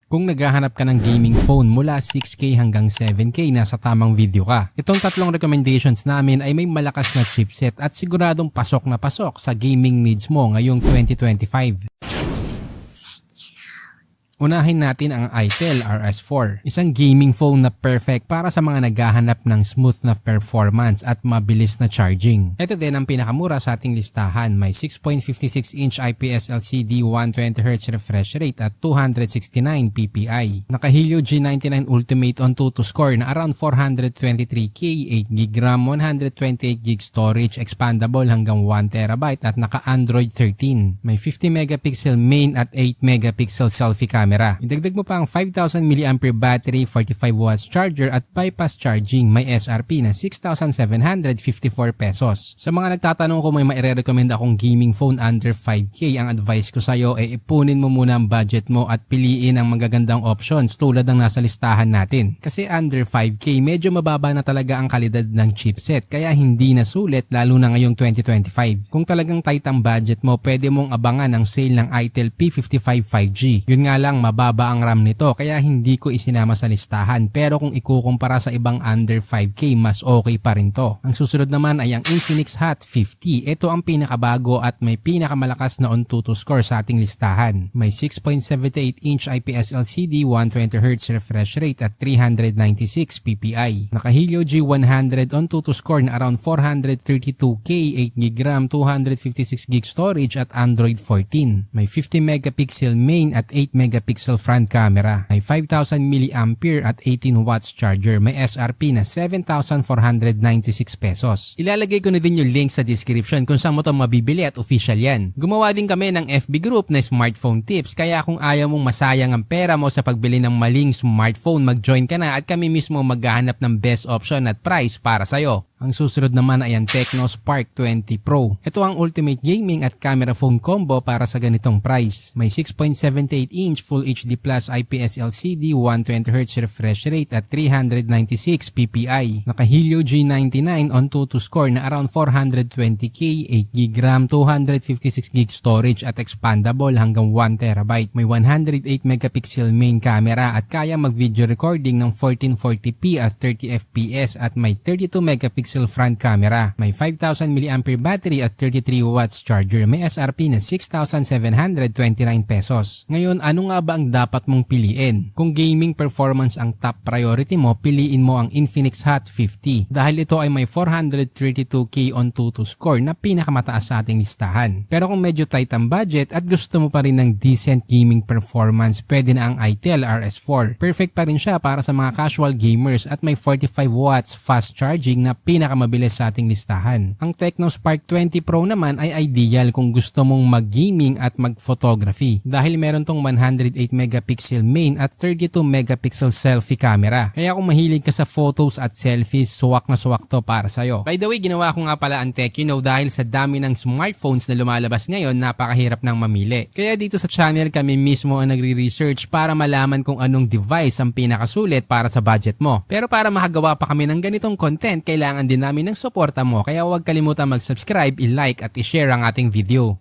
Kung naghahanap ka ng gaming phone mula 6K hanggang 7K, nasa tamang video ka. Itong tatlong recommendations namin ay may malakas na chipset at siguradong pasok na pasok sa gaming needs mo ngayong 2025. Unahin natin ang Itel RS4, isang gaming phone na perfect para sa mga naghahanap ng smooth na performance at mabilis na charging. Ito din ang pinakamura sa ating listahan, may 6.56-inch IPS LCD 120Hz refresh rate at 269 ppi. Naka-Helio G99 Ultimate on 2 to score na around 423K, 8GB RAM, 128GB storage, expandable hanggang 1TB at naka-Android 13. May 50MP main at 8MP selfie camera. Idagdag mo pa ang 5,000 mAh battery, 45W charger at bypass charging. May SRP na 6,754 pesos. Sa mga nagtatanong kung may maire-recommend akong gaming phone under 5K, ang advice ko sa'yo ay ipunin mo muna ang budget mo at piliin ang magagandang options tulad ng nasa listahan natin. Kasi under 5K medyo mababa na talaga ang kalidad ng chipset kaya hindi na sulit lalo na ngayong 2025. Kung talagang tight ang budget mo, pwede mong abangan ang sale ng Itel P55 5G. Yun nga lang, mababa ang RAM nito kaya hindi ko isinama sa listahan, pero kung ikukumpara sa ibang under 5K mas okay pa rin to. Ang susunod naman ay ang Infinix Hot 50. Ito ang pinakabago at may pinakamalakas na on-2 score sa ating listahan. May 6.78-inch IPS LCD 120Hz refresh rate at 396 ppi. Naka-Helio G100 on-2 score na around 432K, 8GB RAM, 256GB storage at Android 14. May 50MP main at 8MP front camera. May 5,000 mAh at 18W charger. May SRP na 7,496 pesos. Ilalagay ko na din yung link sa description kung saan mo ito mabibili at official yan. Gumawa din kami ng FB group na smartphone tips, kaya kung ayaw mong masayang ang pera mo sa pagbili ng maling smartphone, mag-join ka na at kami mismo maghahanap ng best option at price para sa'yo. Ang susunod naman ay ang Tecno Spark 20 Pro. Ito ang ultimate gaming at camera phone combo para sa ganitong price. May 6.78-inch Full HD Plus IPS LCD 120Hz refresh rate at 396 ppi. Naka-Helio G99 on 2 to score na around 420K, 8GB RAM, 256GB storage at expandable hanggang 1TB. May 108MP main camera at kaya mag-video recording ng 1440p at 30fps at may 32MP front camera. May 5,000 mAh battery at 33W charger. May SRP na 6,729 pesos. Ngayon, ano nga ba ang dapat mong piliin? Kung gaming performance ang top priority mo, piliin mo ang Infinix Hot 50 dahil ito ay may 432K on 2 to score na pinakamataas sa ating listahan. Pero kung medyo tight ang budget at gusto mo pa rin ng decent gaming performance, pwede na ang Itel RS4. Perfect pa rin siya para sa mga casual gamers at may 45W fast charging na pinakamabilis sa ating listahan. Ang Tecno Spark 20 Pro naman ay ideal kung gusto mong mag-gaming at mag-photography dahil meron tong 108MP main at 32MP selfie camera. Kaya kung mahilig ka sa photos at selfies, suwak na suwak to para sa'yo. By the way, ginawa ko nga pala ang Tecno dahil sa dami ng smartphones na lumalabas ngayon, napakahirap nang mamili. Kaya dito sa channel kami mismo ang nagre-research para malaman kung anong device ang pinakasulit para sa budget mo. Pero para makagawa pa kami ng ganitong content, kailangan din namin ng suporta mo, kaya huwag kalimutan mag-subscribe, i-like at i-share ang ating video.